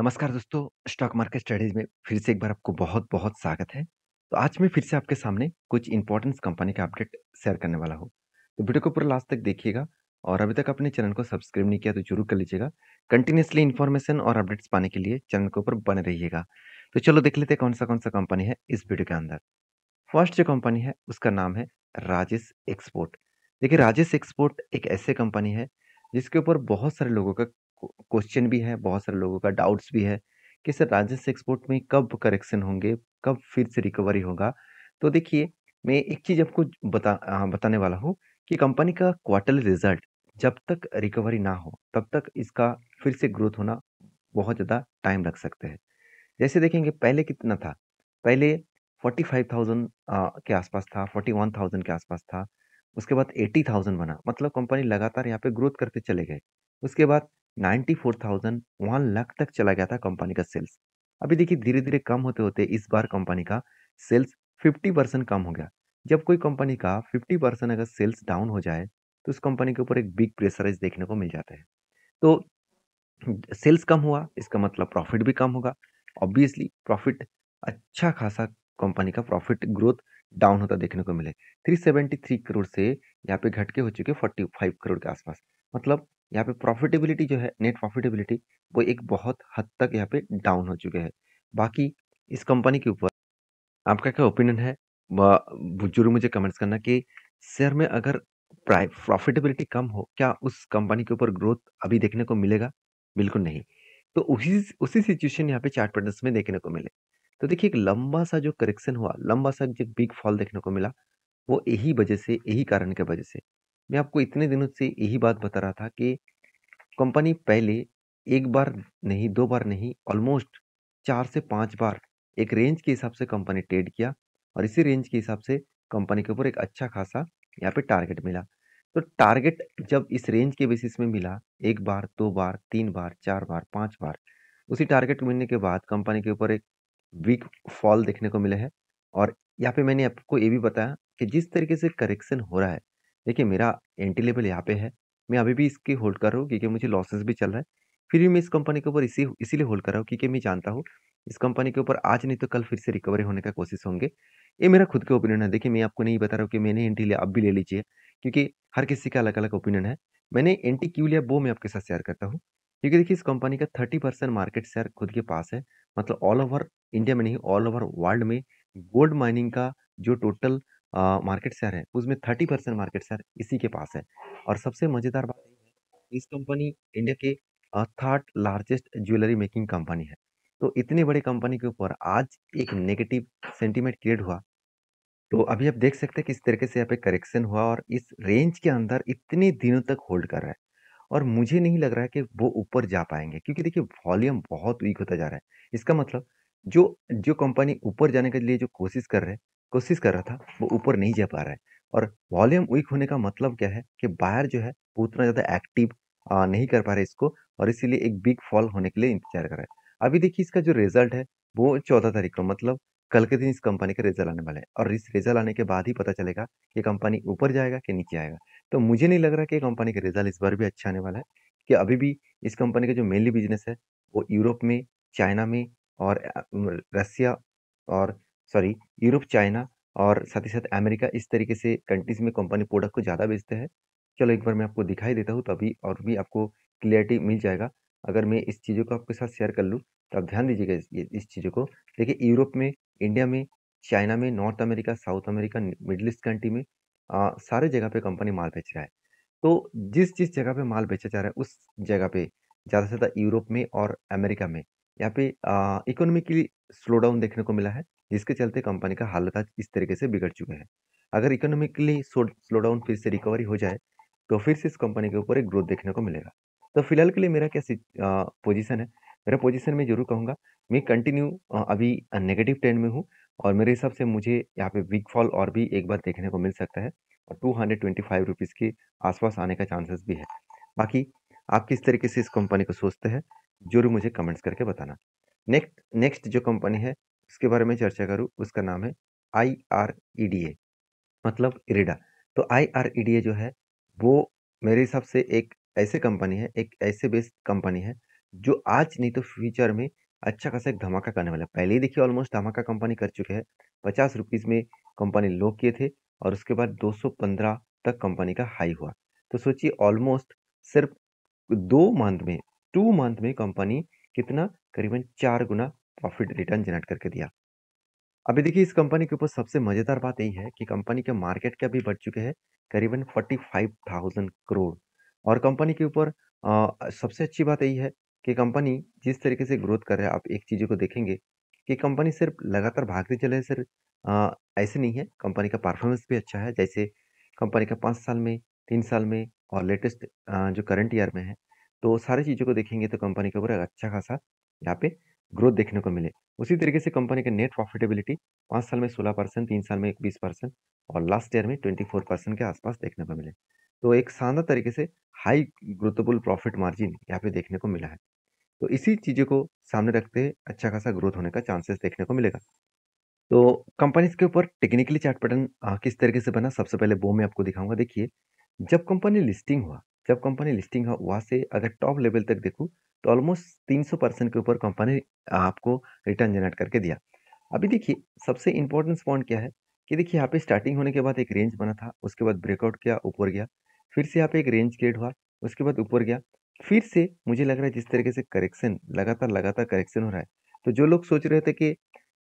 नमस्कार दोस्तों, stock market studies में फिर से एक बार आपको बहुत-बहुत स्वागत है। तो आज मैं फिर से आपके सामने कुछ इम्पोर्टेंट कंपनी का अपडेट शेयर करने वाला हूँ। तो वीडियो को पूरा लास्ट तक देखिएगा और अभी तक अपने चैनल को सब्सक्राइब नहीं किया तो ज़रूर कर लीजिएगा। कंटिन्यूअसली इन्फॉर्मेशन और अपडेट्स पाने के लिए चैनल के ऊपर बने रहिएगा। तो चलो देख लेते हैं कौन-सा कंपनी है इस वीडियो के अंदर। फर्स्ट जो कंपनी है उसका नाम है राजेश एक्सपोर्ट। देखिए राजेश एक्सपोर्ट एक ऐसे कंपनी है जिसके ऊपर बहुत सारे लोगों का क्वेश्चन भी है, बहुत सारे लोगों का डाउट्स भी है कि सर राजेश एक्सपोर्ट में कब करेक्शन होंगे, कब फिर से रिकवरी होगा। तो देखिए मैं एक चीज़ आपको बताने वाला हूँ कि कंपनी का क्वार्टरली रिजल्ट जब तक रिकवरी ना हो तब तक इसका फिर से ग्रोथ होना बहुत ज़्यादा टाइम लग सकते हैं। जैसे देखेंगे पहले कितना था, पहले 45,000 के आसपास था, 41,000 के आसपास था, उसके बाद 80,000 बना, मतलब कंपनी लगातार यहाँ पे ग्रोथ करते चले गए। उसके बाद 94,000 1 लाख तक चला गया था कंपनी का सेल्स। अभी देखिए धीरे-धीरे कम होते-होते इस बार कंपनी का सेल्स 50% कम हो गया। जब कोई कंपनी का 50% अगर सेल्स डाउन हो जाए, तो उस कंपनी के ऊपर एक बिग प्रेशराइज़ देखने को मिल जाता है। तो सेल्स कम हुआ, इसका मतलब प्रॉफिट भी कम होगा। ऑब्वियसली प्रॉफिट अच्छा खासा कंपनी का प्रॉफिट ग्रोथ डाउन होता देखने को मिले। 373 करोड़ से यहाँ पे घट के हो चुके 45 करोड़ के आसपास। मतलब यहाँ पे प्रॉफिटेबिलिटी जो है, नेट प्रॉफिटेबिलिटी वो एक बहुत हद तक यहाँ पे डाउन हो चुके हैं। बाकी इस कंपनी के ऊपर आपका क्या ओपिनियन है? ज़रूर मुझे कमेंट्स करना कि शेयर में अगर प्रॉफिटेबिलिटी कम हो, क्या उस कंपनी के ऊपर ग्रोथ अभी देखने को मिलेगा? बिल्कुल नहीं। तो उसी सिचुएशन यहाँ पे चार्ट पैटर्न्स में देखने को मिले। तो देखिए एक लंबा-सा जो करेक्शन हुआ, लंबा-सा जो बिग फॉल देखने को मिला, वो यही वजह से, यही कारण की वजह से। मैं आपको इतने दिनों से यही बात बता रहा था कि कंपनी पहले 1 बार नहीं, 2 बार नहीं, ऑलमोस्ट 4 से 5 बार एक रेंज के हिसाब से कंपनी ट्रेड किया और इसी रेंज के हिसाब से कंपनी के ऊपर एक अच्छा खासा यहाँ पे टारगेट मिला। तो टारगेट जब इस रेंज के बेसिस में मिला 1 बार, 2 बार, 3 बार, 4 बार, 5 बार, उसी टारगेट मिलने के बाद कंपनी के ऊपर एक बिग फॉल देखने को मिले हैं और यहाँ पे मैंने आपको ये भी बताया कि जिस तरीके से करेक्शन हो रहा है, देखिए मेरा एंट्री लेवल यहाँ पे है। मैं अभी भी इसकी होल्ड कर रहा हूँ क्योंकि मुझे लॉसेस भी चल रहा है। फिर भी मैं इस कंपनी के ऊपर इसीलिए होल्ड कर रहा हूँ क्योंकि मैं जानता हूँ, इस कंपनी के ऊपर आज नहीं तो कल फिर से रिकवरी होने का कोशिश होंगे। ये मेरा खुद का ओपिनियन है। देखिए मैं आपको नहीं बता रहा हूँ कि मैंने एंट्री लिया, आप भी ले लीजिए क्योंकि हर किसी का अलग-अलग ओपिनियन है। मैंने एंट्री क्यों लिया वो मैं आपके साथ शेयर करता हूँ। क्योंकि देखिए इस कंपनी का 30% मार्केट शेयर खुद के पास है। मतलब ऑल ओवर इंडिया में नहीं, ऑल ओवर वर्ल्ड में गोल्ड माइनिंग का जो टोटल मार्केट शेयर है, उसमें 30% मार्केट शेयर इसी के पास है। और सबसे मज़ेदार बात ये है, इस कंपनी इंडिया के third largest jewellery making company है। तो इतनी बड़ी कंपनी के ऊपर आज एक नेगेटिव सेंटीमेंट क्रिएट हुआ, तो अभी आप देख सकते हैं किस तरीके से यहाँ पे करेक्शन हुआ और इस रेंज के अंदर इतने दिनों तक होल्ड कर रहा है। और मुझे नहीं लग रहा है कि वो ऊपर जा पाएँगे क्योंकि देखिए वॉल्यूम बहुत वीक होता जा रहा है। इसका मतलब जो जो कंपनी ऊपर जाने के लिए जो कोशिश कर रहा था, वो ऊपर नहीं जा पा रहा है। और वॉल्यूम वीक होने का मतलब क्या है कि बायर जो है वो उतना ज़्यादा एक्टिव नहीं कर पा रहे इसको और इसीलिए एक बिग फॉल होने के लिए इंतज़ार कर रहा है। अभी देखिए इसका जो रिज़ल्ट है वो 14 तारीख को मतलब कल के दिन इस कंपनी का रिज़ल्ट आने वाला है और इस रिज़ल्ट आने के बाद ही पता चलेगा कि कंपनी ऊपर जाएगा कि नीचे आएगा। तो मुझे नहीं लग रहा कि कंपनी का रिज़ल्ट इस बार भी अच्छा आने वाला है, कि अभी भी इस कंपनी का जो मेनली बिज़नेस है, वो यूरोप में, चाइना में और रसिया और सॉरी यूरोप, चाइना और साथ ही साथ अमेरिका इस तरीके से कंट्रीज़ में कंपनी प्रोडक्ट को ज़्यादा बेचते हैं। चलो एक बार मैं आपको दिखाई देता हूँ तभी और भी आपको क्लैरिटी मिल जाएगा। अगर मैं इस चीज़ों को आपके साथ शेयर कर लूँ, तो आप ध्यान दीजिएगा इस चीज़ों को। देखिए यूरोप में, इंडिया में, चाइना में, north America, south America, middle east country में सारे जगह पे कंपनी माल बेच रहा है। तो जिस जगह पे माल बेचा जा रहा है, उस जगह पे ज़्यादा से ज़्यादा यूरोप में और अमेरिका में यहाँ पे इकोनॉमिकली स्लो डाउन देखने को मिला है, जिसके चलते कंपनी का हालत आज इस तरीके से बिगड़ चुके हैं। अगर इकोनॉमिकली स्लो डाउन फिर से रिकवरी हो जाए, तो फिर से इस कंपनी के ऊपर एक ग्रोथ देखने को मिलेगा। तो फिलहाल के लिए मेरा क्या पोज़ीशन है, मेरा पोज़ीशन मैं ज़रूर कहूँगा, मैं कंटिन्यू अभी नेगेटिव ट्रेंड में हूँ और मेरे हिसाब से मुझे यहाँ पे बिग फॉल और भी एक बार देखने को मिल सकता है और ₹225 के आस-पास आने का चांसेस भी है। बाकी आप किस तरीके से इस कंपनी को सोचते हैं, ज़रूर मुझे कमेंट्स करके बताना। नेक्स्ट नेक्स्ट जो कंपनी है, उसके बारे में चर्चा करूँ, उसका नाम है IREDA मतलब इरेडा। तो IREDA जो है, वो मेरे हिसाब से एक ऐसे कंपनी है, एक ऐसे बेस्ड कंपनी है, जो आज नहीं तो फ्यूचर में अच्छा खासा एक धमाका करने वाला है। पहले ही देखिए ऑलमोस्ट धमाका कंपनी कर चुके हैं। ₹50 में कंपनी लो किए थे और उसके बाद 215 तक कंपनी का हाई हुआ। तो सोचिए ऑलमोस्ट सिर्फ 2 मंथ में 2 मंथ में कंपनी कितना करीबन 4 गुना प्रॉफिट रिटर्न जनरेट करके दिया। अभी देखिए इस कंपनी के ऊपर सबसे मजेदार बात यही है कि कंपनी के मार्केट कैप भी बढ़ चुके हैं करीबन 45,000 करोड़। और कंपनी के ऊपर सबसे अच्छी बात यही है कि कंपनी जिस तरीके से ग्रोथ कर रहा है, आप एक चीज़ों को देखेंगे कि कंपनी सिर्फ लगातार भागते चले सिर्फ ऐसे नहीं है, कंपनी का परफॉर्मेंस भी अच्छा है। जैसे कंपनी का 5 साल में, 3 साल में और लेटेस्ट जो करंट ईयर में है, तो सारी चीज़ों को देखेंगे तो कंपनी के ऊपर एक अच्छा खासा यहाँ पे ग्रोथ देखने को मिले। उसी तरीके से कंपनी का नेट प्रॉफिटेबिलिटी 5 साल में 16%, 3 साल में 21% और लास्ट ईयर में 24% के आसपास देखने को मिले। तो एक शानदार तरीके से हाई ग्रोथेबल प्रॉफिट मार्जिन यहाँ पे देखने को मिला है। तो इसी चीज़ों को सामने रखते हुए अच्छा खासा ग्रोथ होने का चांसेस देखने को मिलेगा। तो कंपनीज़ के ऊपर टेक्निकली चार्ट पैटर्न किस तरीके से बना, सबसे पहले वो मैं आपको दिखाऊँगा। देखिए, जब कंपनी लिस्टिंग हुआ जब कंपनी लिस्टिंग हुआ, वहाँ से अगर टॉप लेवल तक देखूँ, तो ऑलमोस्ट 300% के ऊपर कंपनी आपको रिटर्न जनरेट करके दिया। अभी देखिए, सबसे इम्पोर्टेंट पॉइंट क्या है कि देखिए यहाँ पे स्टार्टिंग होने के बाद एक रेंज बना था, उसके बाद ब्रेकआउट किया, ऊपर गया, फिर से यहाँ पे एक रेंज क्रिएट हुआ, उसके बाद ऊपर गया, फिर से मुझे लग रहा है जिस तरीके से करेक्शन लगातार करेक्शन हो रहा है, तो जो लोग सोच रहे थे कि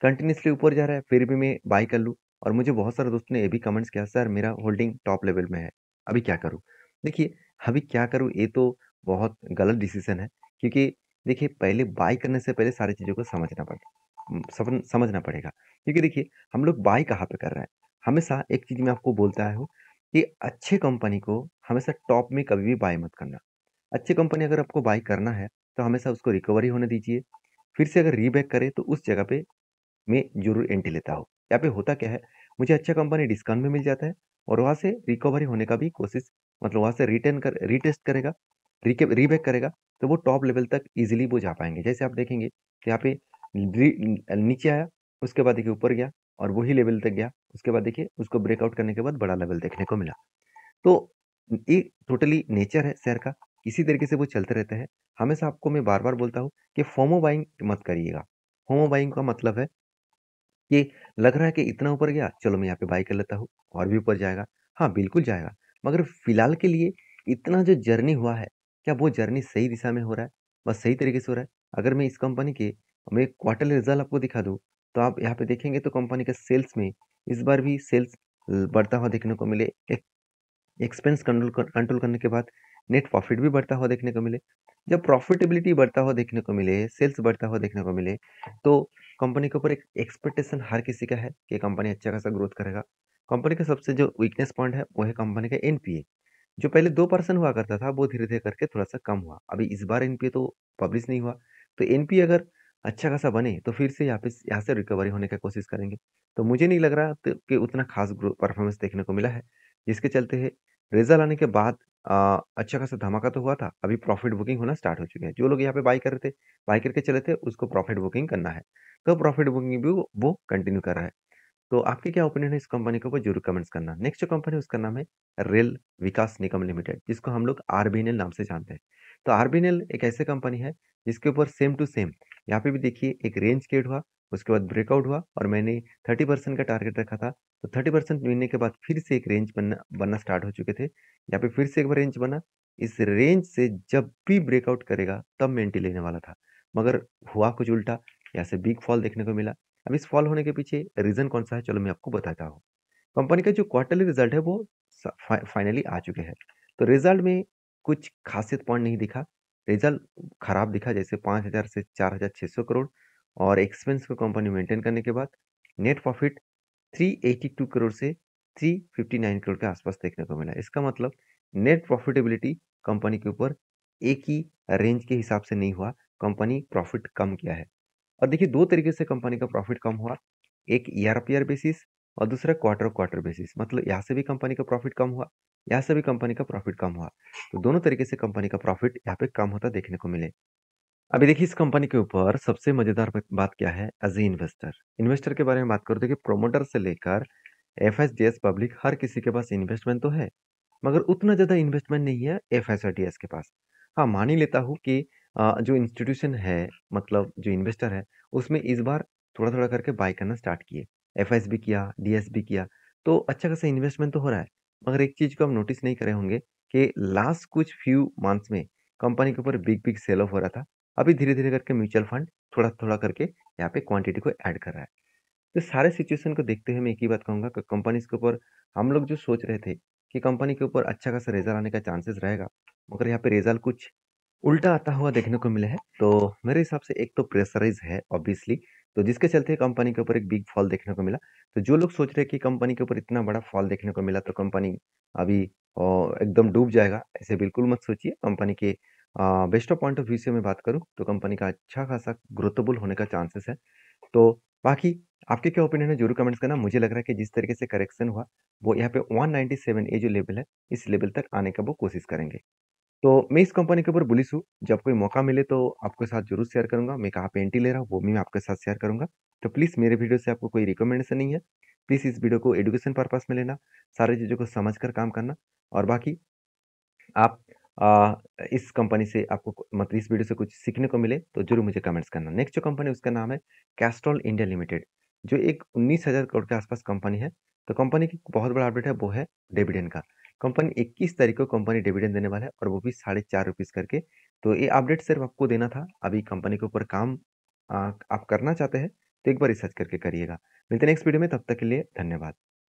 कंटिन्यूअसली ऊपर जा रहा है, फिर भी मैं बाय कर लूँ। और मुझे बहुत सारे दोस्तों ने ये भी कमेंट्स किया, सर मेरा होल्डिंग टॉप लेवल में है, अभी क्या करूँ? देखिए, अभी क्या करूँ ये तो बहुत गलत डिसीज़न है, क्योंकि देखिए पहले बाय करने से पहले सारी चीज़ों को समझना पड़ेगा। क्योंकि देखिए, हम लोग बाय कहाँ पे कर रहे हैं? हमेशा एक चीज़ मैं आपको बोलता आया हूँ कि अच्छे कंपनी को हमेशा टॉप में कभी भी बाय मत करना। अच्छी कंपनी अगर आपको बाय करना है, तो हमेशा उसको रिकवरी होने दीजिए। फिर से अगर रीबैक करे तो उस जगह पे मैं ज़रूर एंट्री लेता हूँ। यहाँ पे होता क्या है, मुझे अच्छा कंपनी डिस्काउंट में मिल जाता है और वहाँ से रिकवरी होने का भी कोशिश, मतलब वहाँ से रीटेस्ट करेगा, रीबैक करेगा, तो वो टॉप लेवल तक ईज़िली वो जा पाएँगे। जैसे आप देखेंगे कि यहाँ पे नीचे आया, उसके बाद देखिए ऊपर गया और वही लेवल तक गया। उसके बाद देखिए उसको ब्रेकआउट करने के बाद बड़ा लेवल देखने को मिला। तो ये टोटली नेचर है शेयर का, इसी तरीके से वो चलते रहते हैं। हमेशा आपको मैं बार-बार बोलता हूँ कि फोमो बाइंग मत करिएगा। फोमो बाइंग का मतलब है कि लग रहा है कि इतना ऊपर गया, चलो मैं यहाँ पे बाय कर लेता हूँ, और भी ऊपर जाएगा। हाँ, बिल्कुल जाएगा, मगर फिलहाल के लिए इतना जो जर्नी हुआ है, क्या वो जर्नी सही दिशा में हो रहा है? बस सही तरीके से हो रहा है? अगर मैं इस कंपनी के मैं क्वार्टरली रिज़ल्ट आपको दिखा दूँ, तो आप यहाँ पे देखेंगे तो कंपनी के सेल्स में इस बार भी सेल्स बढ़ता हुआ देखने को मिले। एक एक्सपेंस कंट्रोल करने के बाद नेट प्रॉफिट भी बढ़ता हुआ देखने को मिले। जब प्रॉफिटेबिलिटी बढ़ता हुआ देखने को मिले, सेल्स बढ़ता हुआ देखने को मिले, तो कंपनी के ऊपर एक एक्सपेक्टेशन हर किसी का है कि कंपनी अच्छा खासा ग्रोथ करेगा। कंपनी का सबसे जो वीकनेस पॉइंट है, वो है कंपनी का एनपीए। जो पहले 2% हुआ करता था, वो धीरे-धीरे करके थोड़ा-सा कम हुआ। अभी इस बार एनपीए तो पब्लिश नहीं हुआ, तो एनपीए अगर अच्छा खासा बने, तो फिर से यहाँ से रिकवरी होने का कोशिश करेंगे। तो मुझे नहीं लग रहा कि उतना खास परफॉर्मेंस देखने को मिला है, जिसके चलते रिज़ल्ट आने के बाद अच्छा खासा धमाका तो हुआ था, अभी प्रॉफिट बुकिंग होना स्टार्ट हो चुके हैं। जो लोग यहाँ पे बाय कर रहे थे, बाय करके चले थे, उसको प्रॉफिट बुकिंग करना है। तो प्रॉफिट बुकिंग भी वो कंटिन्यू कर रहा है। तो आपकी क्या ओपिनियन है इस कंपनी के ऊपर ज़रूर कमेंट्स करना। नेक्स्ट जो कंपनी है उसका नाम है रेल विकास निगम लिमिटेड, जिसको हम लोग आरबीएनएल नाम से जानते हैं। तो आरबीएनएल एक ऐसी कंपनी है जिसके ऊपर सेम टू सेम यहाँ पे भी देखिए एक रेंज क्रिएट हुआ, उसके बाद ब्रेकआउट हुआ और मैंने 30% का टारगेट रखा था। तो 30% मिलने के बाद फिर से एक रेंज बनना बनना स्टार्ट हो चुके थे। यहाँ पे फिर से एक बार रेंज बना। इस रेंज से जब भी ब्रेकआउट करेगा तब मैं एंट्री लेने वाला था। मगर हुआ कुछ उल्टा, यहाँ से बिग फॉल देखने को मिला। अब इस फॉल होने के पीछे रीज़न कौन-सा है, चलो मैं आपको बताता हूँ। कंपनी का जो क्वार्टरली रिज़ल्ट है वो फाइनली आ चुके हैं। तो रिज़ल्ट में कुछ ख़ासियत पॉइंट नहीं दिखा। रिज़ल्ट ख़राब दिखा, जैसे 5,000 से 4,600 करोड़ और एक्सपेंस को कंपनी मेंटेन करने के बाद नेट प्रॉफ़िट 382 करोड़ से 359 करोड़ के आसपास देखने को मिला। इसका मतलब नेट प्रॉफ़िटेबिलिटी कंपनी के ऊपर एक ही रेंज के हिसाब से नहीं हुआ, कंपनी प्रॉफ़िट कम किया है। और देखिए 2 तरीके से कंपनी का प्रॉफ़िट कम हुआ, एक ईयर ऑफ ईयर बेसिस और दूसरा क्वार्टर ऑफ क्वार्टर बेसिस। मतलब यहाँ से भी कंपनी का प्रॉफ़िट कम हुआ, यहाँ से भी कंपनी का प्रॉफ़िट कम हुआ। तो दोनों तरीके से कंपनी का प्रॉफ़िट यहाँ पे कम होता देखने को मिले। अभी देखिए इस कंपनी के ऊपर सबसे मज़ेदार बात क्या है, एज़ ए इन्वेस्टर। इन्वेस्टर के बारे में बात करूँ, देखिए प्रोमोटर से लेकर एफएसडीएस पब्लिक हर किसी के पास इन्वेस्टमेंट तो है, मगर उतना ज़्यादा इन्वेस्टमेंट नहीं है एफएसआरडीएस के पास। हाँ, मान ही लेता हूँ कि जो इंस्टीट्यूशन है, मतलब जो इन्वेस्टर है, उसमें इस बार थोड़ा-थोड़ा करके बाय करना स्टार्ट किए। एफआईएस भी किया, डीएस भी किया, तो अच्छा खासा इन्वेस्टमेंट तो हो रहा है। मगर एक चीज़ को आप नोटिस नहीं करे होंगे कि लास्ट कुछ फ्यू मंथ्स में कंपनी के ऊपर बिग-बिग सेल ऑफ हो रहा था। अभी धीरे-धीरे करके म्यूचुअल फंड थोड़ा-थोड़ा करके यहाँ पे क्वांटिटी को ऐड कर रहा है। तो सारे सिचुएशन को देखते हुए मैं एक ही बात कहूँगा कि कंपनीज़ के ऊपर हम लोग जो सोच रहे थे कि कंपनी के ऊपर अच्छा खासा रिज़ल्ट आने का चांसेस रहेगा, मगर यहाँ पे रिज़ल्ट कुछ उल्टा आता हुआ देखने को मिला है। तो मेरे हिसाब से एक तो प्रेशराइज़ है ऑब्वियसली, तो जिसके चलते कंपनी के ऊपर एक बिग फॉल देखने को मिला। तो जो लोग सोच रहे हैं कि कंपनी के ऊपर इतना बड़ा फॉल देखने को मिला तो कंपनी अभी एकदम डूब जाएगा, ऐसे बिल्कुल मत सोचिए। कंपनी के best of point of view से मैं बात करूँ तो कंपनी का अच्छा खासा ग्रोथेबल होने का चांसेस है। तो बाकी आपके क्या ओपिनियन है ज़रूर कमेंट्स करना। मुझे लग रहा है कि जिस तरीके से करेक्शन हुआ, वो यहाँ पे 197 ये जो लेवल है, इस लेवल तक आने का वो कोशिश करेंगे। तो मैं इस कंपनी के ऊपर बुलिश हूँ। जब कोई मौका मिले तो आपके साथ ज़रूर शेयर करूँगा। मैं कहाँ पे एंट्री ले रहा हूँ, वो भी मैं आपके साथ शेयर करूँगा। तो प्लीज़ मेरे वीडियो से आपको कोई रिकमेंडेशन नहीं है। प्लीज़ इस वीडियो को एजुकेशन पर्पज़ में लेना, सारी चीज़ों को समझ कर काम करना और बाकी आप इस कंपनी से आपको मतलब इस वीडियो से कुछ सीखने को मिले तो ज़रूर मुझे कमेंट्स करना। नेक्स्ट जो कंपनी है उसका नाम है कैस्ट्रॉल इंडिया लिमिटेड, जो एक 19,000 करोड़ के आसपास कंपनी है। तो कंपनी की बहुत बड़ा अपडेट है, वो है डिविडेंड का। कंपनी 21 तारीख को कंपनी डिविडेंड देने वाला है और वो भी ₹4.5 करके। तो ये अपडेट सिर्फ आपको देना था। अभी कंपनी के ऊपर काम आप करना चाहते हैं तो एक बार रिसर्च करके करिएगा। मिलते हैं नेक्स्ट वीडियो में, तब तक के लिए धन्यवाद।